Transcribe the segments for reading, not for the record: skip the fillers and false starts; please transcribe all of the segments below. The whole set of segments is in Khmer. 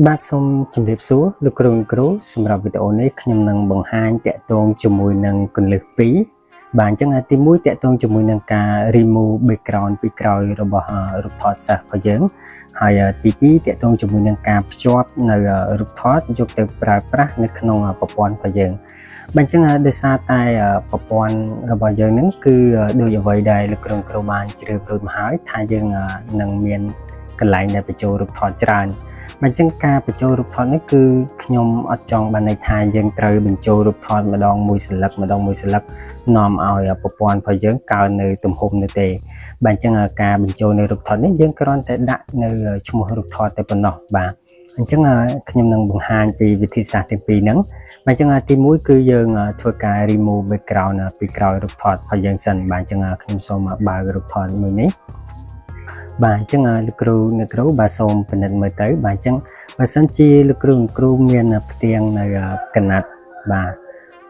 បាទសូមជម្រាបសួរលោកគ្រូសម្រាប់វីដេអូនេះខ្ញុំនឹងបង្ហាញតាក់ទងជាមួយនឹងគន្លឹះ2បាទអញ្ចឹងទី1តាក់ទងជាមួយនឹងការ remove background ពីក្រោយរបស់រូបថតសិស្សរបស់យើងហើយទី2តាក់ទងជាមួយនឹងការភ្ជាប់នៅរូបថតយកទៅប្រើប្រាស់នៅក្នុងប្រព័ន្ធរបស់យើងបាទអញ្ចឹងដោយសារតែប្រព័ន្ធរបស់យើងហ្នឹងគឺដូចអ្វីដែលលោកគ្រូបានជ្រាបរួចមកហើយថាយើងនឹងមានកន្លែងដែលបញ្ចូលរូបថតច្រើនអញ្ចឹងការបញ្ចូលរូបថតនេះគឺខ្ញុំអត់ចង់បានន័យថាយើងត្រូវបញ្ចូលរូបថតម្ដងមួយសន្លឹកនាំឲ្យប្រព័ន្ធរបស់យើងកើននៅទំហំនោះទេបាទអញ្ចឹងការបញ្ចូលនៅរូបថតនេះយើងគ្រាន់តែដាក់នៅឈ្មោះរូបថតតែប៉ុណ្ណោះបាទអញ្ចឹងខ្ញុំនឹងបង្ហាញពីវិធីសាស្ត្រទាំងពីរហ្នឹងបាទអញ្ចឹងទី1គឺយើងធ្វើការ remove background ពីក្រោយរូបថតរបស់យើងសិនបាទអញ្ចឹងខ្ញុំសូមបើករូបថតមួយនេះបាទអញ្ចឹងលោកគ្រូបាទសូមពិនិត្យមើលទៅបាទអញ្ចឹងបើសិនជាលោកគ្រូមានផ្ទាំងនៅកណាត់បាទ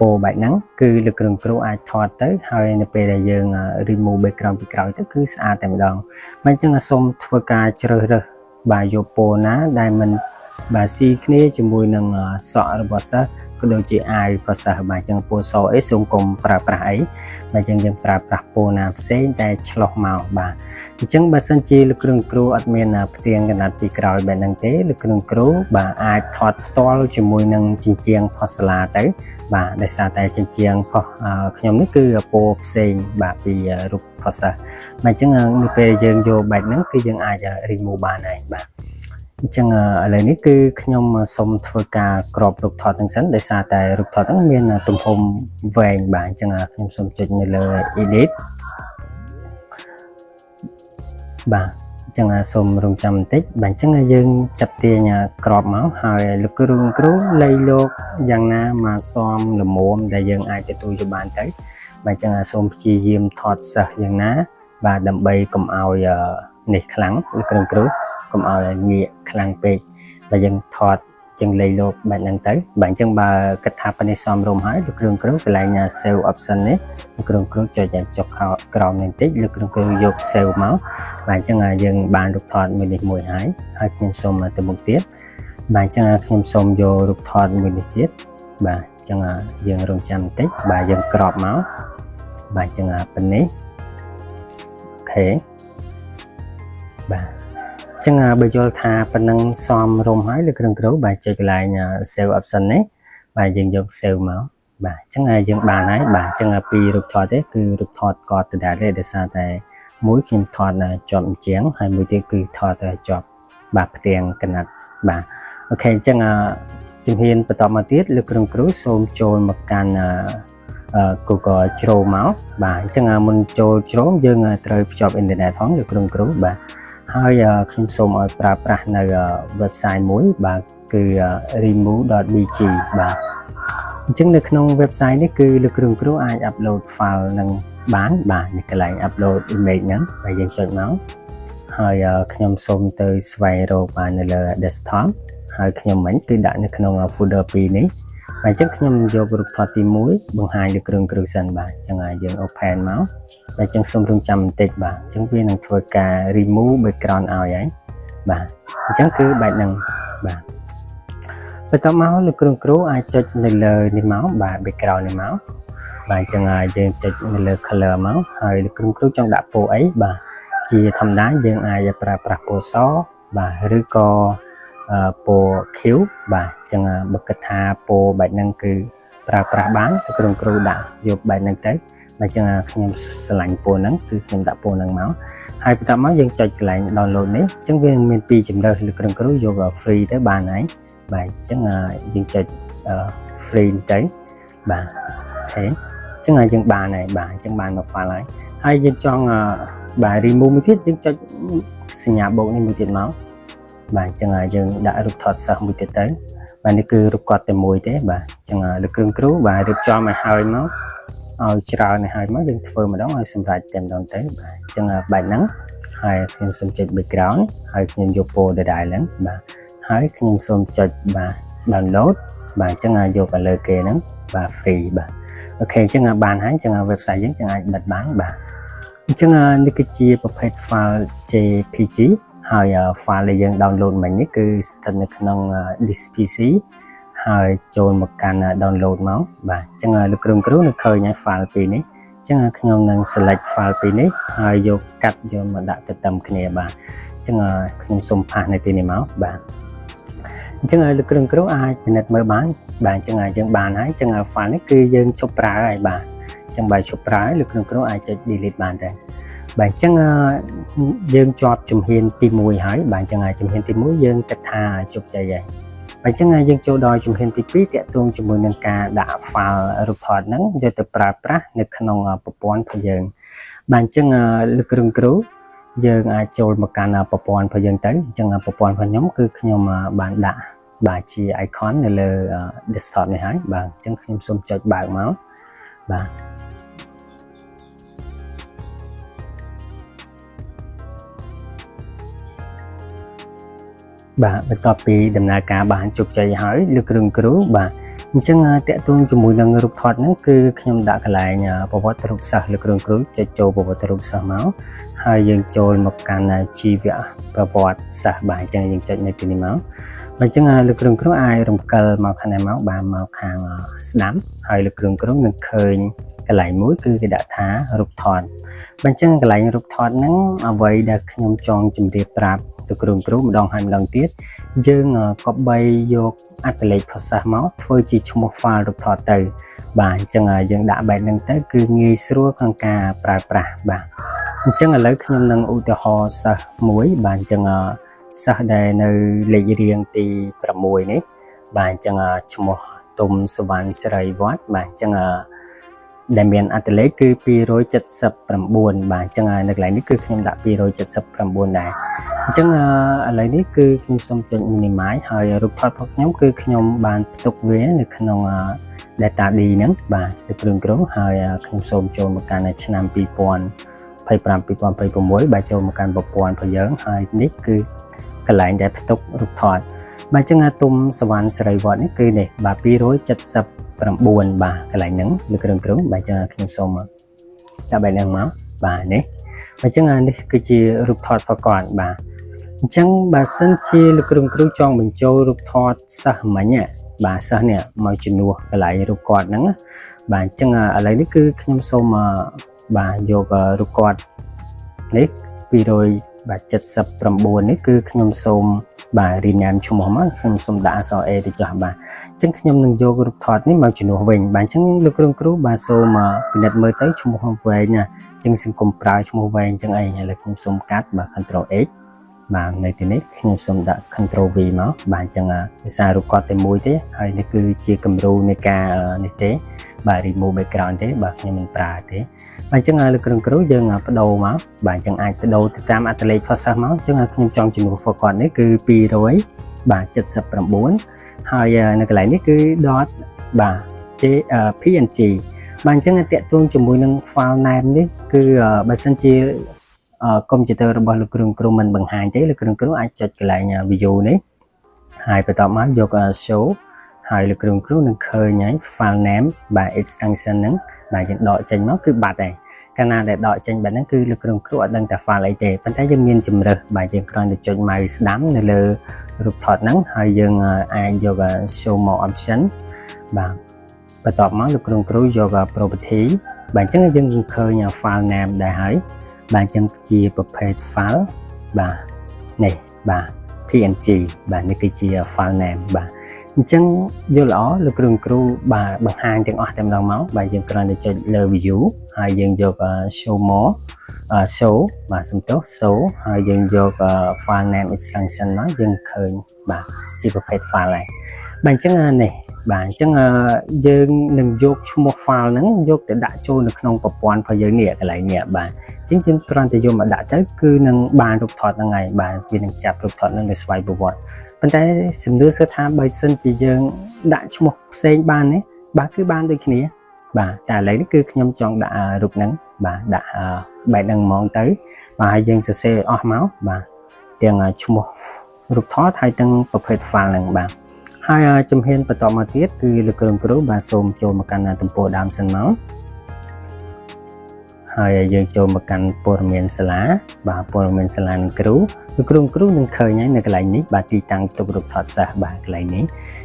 ពោបែបហ្នឹងគឺលោកគ្រូអាចថតទៅហើយនៅពេលដែលយើង remove background ពីក្រោយទៅគឺស្អាតតែម្ដងបាទអញ្ចឹងសូមធ្វើការជ្រើសរើសបាទយកពោណាដែលមិនបាទស៊ីគ្នាជាមួយនឹងសក់របស់សិស្សក៏ដូចជាអាយប្រសិទ្ធបាទអញ្ចឹងពោសអីសូមកុំប្រើប្រាស់អីបាទអញ្ចឹងយើងប្រើប្រាស់ពោណាផ្សេងតែឆ្លោះមកបាទអញ្ចឹងបើសិនជាលោកគ្រូអត់មានផ្ទាំងកណាត់ពីក្រោយបែបហ្នឹងទេលោកគ្រូបាទអាចថតផ្ទាល់ជាមួយនឹងជញ្ជាំងផុសសាឡាទៅបាទដោយសារតែជញ្ជាំងផុសខ្ញុំនេះគឺពោផ្សេងបាទពីរូបផុសសាបាទអញ្ចឹងនៅពេលយើងយកបែបហ្នឹងគឺយើងអាច remove បានហើយបាទអញ្ចឹងឥឡូវនេះគឺខ្ញុំសូមធ្វើការក្របរូបថតទាំងសិនដោយសារតែរូបថតហ្នឹងមានទំហំវែងបាទអញ្ចឹងខ្ញុំសូមចុចនៅលើ edit បាទអញ្ចឹងសូមរងចាំបន្តិចបាទអញ្ចឹងយើងចាប់ទាញក្របមកហើយលោកគ្រូលៃលោកយ៉ាងណាមកសមល្មមដែលយើងអាចទទួលយកបានទៅបាទអញ្ចឹងសូមព្យាយាមថតសិស្សយ៉ាងណាបាទដើម្បីកុំឲ្យនេះខ្លាំងលោកគ្រូកុំឲ្យងាកខ្លាំងពេកបើយើងថតចឹងលៃលោកបែបហ្នឹងទៅបាទអញ្ចឹងបើគិតថាប៉នេះសមរម្យហើយលោកគ្រូកន្លែង save option នេះលោកគ្រូចុចចុះក្រោមបន្តិចលោកគ្រូយក save មកបាទអញ្ចឹងយើងបានរូបថតមួយនេះមួយហើយខ្ញុំសូមទៅមុខទៀតបាទអញ្ចឹងខ្ញុំសូមយករូបថតមួយនេះទៀតបាទអញ្ចឹងយើងរងចាំបន្តិចបាទយើងក្របមកបាទអញ្ចឹងប៉នេះអូខេបាទអញ្ចឹងបើយល់ថាប៉ុណ្ណឹងសមរម្យហើយលោកគ្រូបាទចុចកន្លែង save option នេះបាទយើងយក save មកបាទអញ្ចឹងយើងបានហើយបាទអញ្ចឹងពីរូបថតទេគឺរូបថតក៏ដដែលដែរដោយសារតែមួយខ្ញុំថតជាប់អញ្ចឹងហើយមួយទៀតគឺថតជាប់បាទផ្ទាំងកណាត់បាទអូខេអញ្ចឹងជំហានបន្តមកទៀតលោកគ្រូសូមចូលមកកាន់ Google Chrome មកបាទអញ្ចឹងមុនចូល Chrome យើងត្រូវភ្ជាប់អ៊ីនធឺណិតផងលោកគ្រូបាទហើយខ្ញុំសូមឲ្យប្រើប្រាស់នៅ website មួយបាទគឺ remove.bg បាទអញ្ចឹងនៅក្នុង website នេះគឺលោកគ្រូអាច upload file នឹងបានបាទនេះកន្លែង upload image ហ្នឹងហើយយើងចុចមកហើយខ្ញុំសូមទៅស្វែងរកបាននៅលើ desktop ហើយខ្ញុំមិញគឺដាក់នៅក្នុង folder 2នេះបាទអញ្ចឹងខ្ញុំយករូបថតទី1បង្ហាញលោកគ្រូសិនបាទអញ្ចឹងយើង open មកបាទអញ្ចឹងសូមរងចាំបន្តិចបាទអញ្ចឹងវានឹងធ្វើការ remove background ឲ្យហើយបាទអញ្ចឹងគឺបែបហ្នឹងបាទបន្ទាប់មកលោកគ្រូអាចចុចនៅលើនេះមកបាទ background នេះមកបាទអញ្ចឹងយើងចុចនៅលើ color មកហើយលោកគ្រូចង់ដាក់ពណ៌អីបាទជាធម្មតាយើងអាចប្រើប្រាស់ពណ៌សបាទឬក៏ពណ៌ខៀវបាទអញ្ចឹងបើគិតថាពណ៌បែបហ្នឹងគឺប្រើប្រាស់បានលោកគ្រូដាក់យកបែបហ្នឹងទៅបាទអញ្ចឹងខ្ញុំឆ្លាញ់ពណ៌ហ្នឹងគឺខ្ញុំដាក់ពណ៌ហ្នឹងមកហើយបន្ទាប់មកយើងចុចកន្លែង download នេះអញ្ចឹងវាមានពីរជម្រើសលោកគ្រូយក free ទៅបានហើយបាទអញ្ចឹងយើងចុច free ទៅបាទអូខេអញ្ចឹងយើងបានហើយបាទអញ្ចឹងបានមក file ហើយយើងចង់បាទ remove មួយទៀតយើងចុចសញ្ញាបូកនេះមួយទៀតមកបាទអញ្ចឹងយើងដាក់រូបថតសិស្សមួយទៀតទៅបាទនេះគឺរូបគាត់តែមួយទេបាទអញ្ចឹងលោកគ្រូបាទរៀបចំឲ្យហើយមកឲ្យច្រើនឲ្យហើយមកយើងធ្វើម្ដងឲ្យសម្រាប់តែម្ដងទៅបាទអញ្ចឹងបែបហ្នឹងហើយខ្ញុំសូមចុច background ហើយខ្ញុំយកពណ៌ដដែលហ្នឹងបាទហើយខ្ញុំសូមចុចបាទ download បាទអញ្ចឹងយកទៅលើគេហ្នឹងបាទ free បាទអូខេអញ្ចឹងបានហើយអញ្ចឹង website យើងអាចបិទបានបាទអញ្ចឹងនេះគឺជាប្រភេទ file JPG ហើយ file ដែលយើង download មិញនេះគឺស្ថិតនៅក្នុង disk PC ហើយចូលមកកាន់ download មកបាទអញ្ចឹងលោកគ្រូនៅឃើញហើយ file ពីរនេះអញ្ចឹងខ្ញុំនឹង select file ពីរនេះហើយយកកាត់យកមកដាក់ទៅតាមគ្នាបាទអញ្ចឹងខ្ញុំសូមផាសនៅទីនេះមកបាទអញ្ចឹងលោកគ្រូអាចពិនិត្យមើលបានបាទអញ្ចឹងយើងបានហើយអញ្ចឹង file នេះគឺយើងជប់ប្រើហើយបាទអញ្ចឹងបើជប់ប្រើលោកគ្រូអាចចុច delete បានដែរបាទអញ្ចឹងយើងជាប់ជំហានទី1ហើយបាទអញ្ចឹងជំហានទី1យើងគិតថាជោគជ័យហើយបាទអញ្ចឹងយើងចូលដល់ជំហានទី2តាក់ទងជាមួយនឹងការដាក់ file រូបថតហ្នឹងយកទៅប្រើប្រាស់នៅក្នុងប្រព័ន្ធរបស់យើងបាទអញ្ចឹងលោកគ្រូយើងអាចចូលមកកាន់ប្រព័ន្ធរបស់យើងទៅអញ្ចឹងប្រព័ន្ធរបស់ខ្ញុំគឺខ្ញុំបានដាក់បាទជា icon នៅលើ desktop នេះហើយបាទអញ្ចឹងខ្ញុំសូមចុចបើកមកបាទបាទបន្ទាប់ពីដំណើរការបានជោគជ័យហើយលោកគ្រូបាទអញ្ចឹងតាក់ទងជាមួយនឹងរូបថតហ្នឹងគឺខ្ញុំដាក់កន្លែងប្រវត្តិរូបសិស្សលោកគ្រូចុចចូលប្រវត្តិរូបសិស្សមកហើយយើងចូលមកកាន់ជីវប្រវត្តិសិស្សបាទអញ្ចឹងយើងចុចនៅទីនេះមកបាទអញ្ចឹងលោកគ្រូអាចរំកិលមកខាងនេះមកបាទមកខាងស្ដាំហើយលោកគ្រូនឹងឃើញកន្លែងមួយគឺគេដាក់ថារូបថតបាទអញ្ចឹងកន្លែងរូបថតហ្នឹងអ្វីដែលខ្ញុំចង់ជម្រាបប្រាប់លោកគ្រូម្ដងហើយម្ដងទៀតយើងក៏បីយកអត្ថលេខភាសាមកធ្វើជាឈ្មោះ file រូបថតទៅបាទអញ្ចឹងយើងដាក់បែបហ្នឹងទៅគឺងាយស្រួលក្នុងការប្រើប្រាស់បាទអញ្ចឹងឥឡូវខ្ញុំនឹងឧទាហរណ៍សិស្សមួយបាទអញ្ចឹងសិស្សដែលនៅលេខរៀងទី6នេះបាទអញ្ចឹងឈ្មោះទុំសុវណ្ណសេរីវត្តបាទអញ្ចឹងដែលមានអត្ថលេខគឺ279បាទអញ្ចឹងនៅកន្លែងនេះគឺខ្ញុំដាក់279ដែរអញ្ចឹងឥឡូវនេះគឺខ្ញុំសូមចុច minimize ហើយរូបថតរបស់ខ្ញុំគឺខ្ញុំបានផ្ទុកវានៅក្នុង data D ហ្នឹងបាទលោកគ្រូហើយខ្ញុំសូមចូលមកកាន់ឆ្នាំ2025-2026បាទចូលមកកាន់ប្រព័ន្ធរបស់យើងហើយនេះគឺកន្លែងដែលផ្ទុករូបថតបាទអញ្ចឹងទុំសវណ្ណសេរីវត្តនេះគឺនេះបាទ279បាទកន្លែងហ្នឹងលោកគ្រូបាទអញ្ចឹងខ្ញុំសូមដាក់បែបហ្នឹងមកបាទនេះអញ្ចឹងនេះគឺជារូបថតប្រកបបាទអញ្ចឹងបើសិនជាលោកគ្រូចង់បញ្ចូលរូបថតសិស្សមិញបាទសិស្សនេះមកជំនួសកន្លែងរូបគាត់ហ្នឹងបាទអញ្ចឹងឥឡូវនេះគឺខ្ញុំសូមបាទយករូបគាត់នេះ279នេះគឺខ្ញុំសូមបាទ rename ឈ្មោះមកខ្ញុំសូមដាក់អក្សរ A ទៅចុះបាទអញ្ចឹងខ្ញុំនឹងយករូបថតនេះមកជំនួសវិញបាទអញ្ចឹងលោកគ្រូបាទសូមពិនិត្យមើលទៅឈ្មោះវែងណាអញ្ចឹងសង្គមប្រើឈ្មោះវែងអញ្ចឹងអីឥឡូវខ្ញុំសូមកាត់បាទ Ctrl X បាទនៅទីនេះខ្ញុំសូមដាក់ Ctrl V មកបាទអញ្ចឹងភាសារូបគាត់តែមួយទេហើយនេះគឺជាគំរូនៃការនេះទេបាទ remove background ទេបាទខ្ញុំមិនប្រើទេបាទអញ្ចឹងលោកគ្រូយើងបដូរមកបាទអញ្ចឹងអាចបដូរទៅតាមអត្ថលេខភាសាមកអញ្ចឹងខ្ញុំចង់ជំនួសពួកគាត់នេះគឺ200បាទ79ហើយនៅកន្លែងនេះគឺ dot បាទ png បាទអញ្ចឹងតាក់ទងជាមួយនឹង file name នេះគឺបើសិនជាកុំព្យូទ័ររបស់លោកគ្រូមិនបង្ហាញទេលោកគ្រូអាចចុចកន្លែង view នេះហើយបន្ទាប់មកយក show ហើយលោកគ្រូនឹងឃើញហើយ file name បាទ extension ហ្នឹងបាទយើងដកចេញមកគឺបាត់ហើយកាលណាដែលដកចេញបែបហ្នឹងគឺលោកគ្រូអត់ដឹងតែ file អីទេប៉ុន្តែយើងមានជំរើសបាទយើងគ្រាន់តែចុច mouse ស្ដាំនៅលើរូបថតហ្នឹងហើយយើងអាចយក show more option បាទបន្ទាប់មកលោកគ្រូយក property បាទអញ្ចឹងយើងនឹងឃើញ file name ដែរហើយបាទអញ្ចឹងជាប្រភេទ file បាទនេះបាទ PNG បាទនេះគឺជា file name បាទអញ្ចឹងយល់ល្អលោកគ្រូបាទបង្ហាញទាំងអស់តែម្ដងមកបាទយើងគ្រាន់តែចុចលើ view ហើយយើងយក show more show បាទសំទោស show ហើយយើងយក file name extension មកយើងឃើញបាទជាប្រភេទ file ហើយបាទអញ្ចឹងនេះបាទអញ្ចឹងយើងនឹងយកឈ្មោះ file ហ្នឹងយកទៅដាក់ចូលនៅក្នុងប្រព័ន្ធរបស់យើងនេះកន្លែងនេះបាទអញ្ចឹងយើងគ្រាន់តែយកមកដាក់ទៅគឺនឹងបានរូបថតហ្នឹងហើយបាទវានឹងចាប់រូបថតហ្នឹងទៅស្វ័យប្រវត្តិប៉ុន្តែសំណួរគឺថាបើសិនជាយើងដាក់ឈ្មោះផ្សេងបានទេបាទគឺបានដូចគ្នាបាទតែឥឡូវនេះគឺខ្ញុំចង់ដាក់រូបហ្នឹងបាទដាក់បែបហ្នឹងហ្មងទៅបាទហើយយើងសរសេរអស់មកបាទទាំងឈ្មោះរូបថតហើយទាំងប្រភេទ file ហ្នឹងបាទហើយជំហានបន្តមកទៀតគឺលោកគ្រូបាទសូមចូលមកកាន់ទំព័រដើមសិនមក ហើយយើងចូលមកកាន់ព័ត៌មានសាលាបាទព័ត៌មានសាលានឹងគ្រូនឹងឃើញហើយនៅកន្លែងនេះបាទទីតាំងទុករូបថតសិស្សបាទកន្លែងនេះ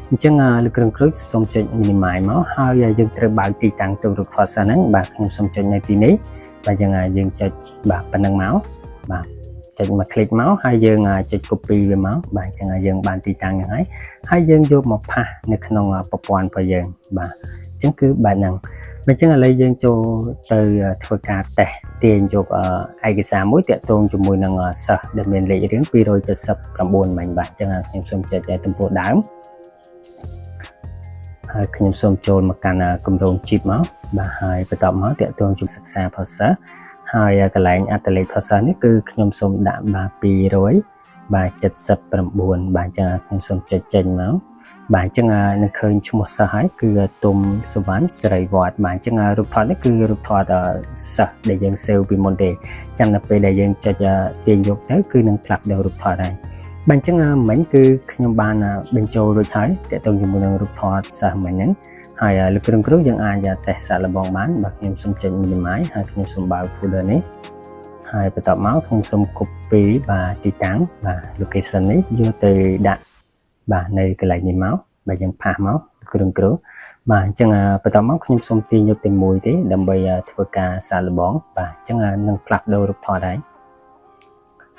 អញ្ចឹងលោកគ្រូសូមចុច minimize មកហើយយើងត្រូវបើកទីតាំងទុករូបថតសិស្សហ្នឹងបាទខ្ញុំសូមចុចនៅទីនេះបាទយើងចុចបាទប៉ុណ្ណឹងមកបាទចុចមកคลิกមកហើយយើងចុច copy វាមកបាទអញ្ចឹងយើងបានទីតាំងហ្នឹងហើយយើងយកមកផាសនៅក្នុងប្រព័ន្ធរបស់យើងបាទអញ្ចឹងគឺបែបហ្នឹងអញ្ចឹងឥឡូវយើងចូលទៅធ្វើការតេស្តទាញយកឯកសារមួយតាក់ទងជាមួយនឹងសិស្សដែលមានលេខរៀង279មិញបាទអញ្ចឹងខ្ញុំសូមចុចទំព័រដើមហើយខ្ញុំសូមចូលមកកាន់គម្រោង chip មកបាទហើយបន្ទាប់មកតាក់ទងជាមួយសិក្សាភាសាហើយកន្លែងអត្តលេខភាសានេះគឺខ្ញុំសូមដាក់បាទ200បាទ79បាទអញ្ចឹងខ្ញុំសូមចុចចេញមកបាទអញ្ចឹងនឹងឃើញឈ្មោះសិស្សហើយគឺទុំសុវណ្ណសេរីវត្តបាទអញ្ចឹងរូបថតនេះគឺរូបថតសិស្សដែលយើង save ពីមុនទេចាំដល់ពេលដែលយើងចុចទាញយកទៅគឺនឹងផ្លាស់ប្ដូររូបថតហើយបាទអញ្ចឹងមិញគឺខ្ញុំបានបញ្ចូលរួចហើយតាក់ទងជាមួយនឹងរូបថតសិស្សមិញហ្នឹងហើយលោកគ្រូយើងអាចតេស្តសាកល្បងបានបាទខ្ញុំសូមចុច minimize ហើយខ្ញុំសូមបើក folder នេះហើយបន្ទាប់មកខ្ញុំសូម copy បាទទីតាំងបាទ location នេះយកទៅដាក់បាទនៅកន្លែងនេះមកបាទយើងផាសមកគ្រូបាទអញ្ចឹងបន្ទាប់មកខ្ញុំសូមទាញយកតែមួយទេដើម្បីធ្វើការសាកល្បងបាទអញ្ចឹងនឹងផ្លាស់ប្ដូររូបថតហើយ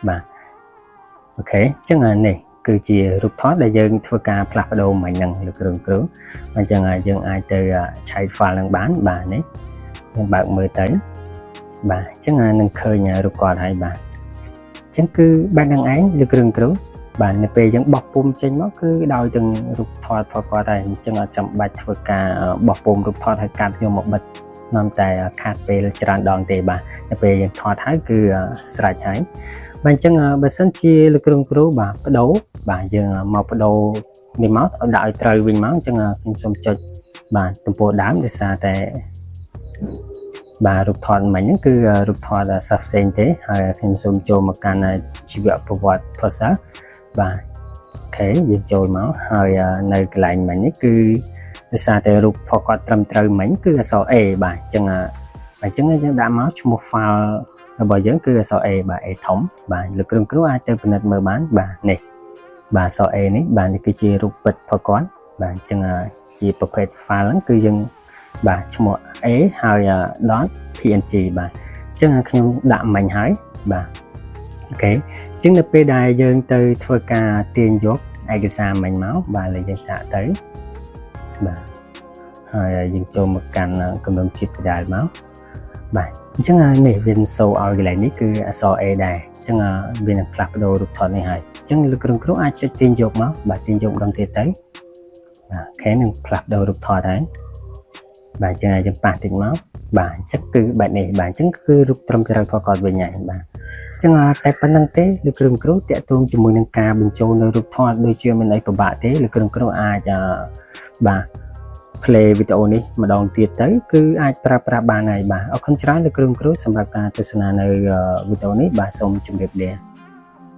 បាទអូខេអញ្ចឹងនេះគឺជារូបថតដែលយើងធ្វើការផ្លាស់ប្ដូរមិញហ្នឹងលោកគ្រូអញ្ចឹងយើងអាចទៅឆែក file ហ្នឹងបានបាទនេះយើងបើកមើលទៅបាទអញ្ចឹងនឹងឃើញរូបគាត់ហើយបាទអញ្ចឹងគឺបែបហ្នឹងឯងលោកគ្រូបាទនៅពេលយើងបោះពុំចេញមកគឺដោយទាំងរូបថតផលគាត់ហើយអញ្ចឹងអត់ចាំបាច់ធ្វើការបោះពុំរូបថតឲ្យកាត់យកមកបិទនាំតែខាតពេលច្រើនដងទេបាទនៅពេលយើងថតហើយគឺស្រេចហើយបាទអញ្ចឹងបើសិនជាលោកគ្រូបាទបដូរបាទយើងមកបដូរនេះមកឲ្យដាក់ឲ្យត្រូវវិញមកអញ្ចឹងខ្ញុំសូមចុចបាទទំព័រដើមដោយសារតែបាទរូបថតមិញហ្នឹងគឺរូបថតសិស្សផ្សេងទេហើយខ្ញុំសូមចូលមកកាន់ជីវប្រវត្តិភាសាបាទអូខេយើងចូលមកហើយនៅកន្លែងមិញនេះគឺដោយសារតែរូបផគាត់ត្រឹមត្រូវមិញគឺអក្សរ A បាទអញ្ចឹងយើងដាក់មកឈ្មោះ file របស់យើងគឺអក្សរ A បាទ A ធំបាទលោកគ្រូអាចទៅពិនិត្យមើលបានបាទនេះបាទអក្សរ A នេះបាទនេះគឺជារូបពិតផគាត់បាទអញ្ចឹងជាប្រភេទ file ហ្នឹងគឺយើងបាទឈ្មោះ A ហើយ .png បាទអញ្ចឹងខ្ញុំដាក់មិញហើយបាទអូខេអញ្ចឹងនៅពេលដែលយើងទៅធ្វើការទាញយកឯកសារមិញមកបាទលើយើងសាកទៅបាទហើយយើងចូលមកកាន់គម្រោង chip ដដែលមកបាទអញ្ចឹងនេះវាសូឲ្យកន្លែងនេះគឺអក្សរ A ដែរអញ្ចឹងវានឹងផ្លាស់ប្ដូររូបថតនេះហើយអញ្ចឹងលោកគ្រូអាចចុចទាញយកមកបាទទាញយកម្ដងទៀតទៅបាទអូខេនឹងផ្លាស់ប្ដូររូបថតហើយបាទអញ្ចឹងយើងប៉ះតិចមកបាទអញ្ចឹងគឺបែបនេះបាទអញ្ចឹងគឺរូបត្រឹមត្រូវផលគាត់វិញហើយបាទអញ្ចឹងតែប៉ុណ្្នឹងទេលោកគ្រូតាក់ទងជាមួយនឹងការបញ្ចូលនៅរូបថតដូចជាមានអីពិបាកទេលោកគ្រូអាចបាទ play វីដេអូនេះម្ដងទៀតទៅគឺអាចប្រើប្រាស់បានហើយបាទអរគុណច្រើនលោកគ្រូសម្រាប់ការទស្សនានៅវីដេអូនេះបាទសូមជម្រាបលា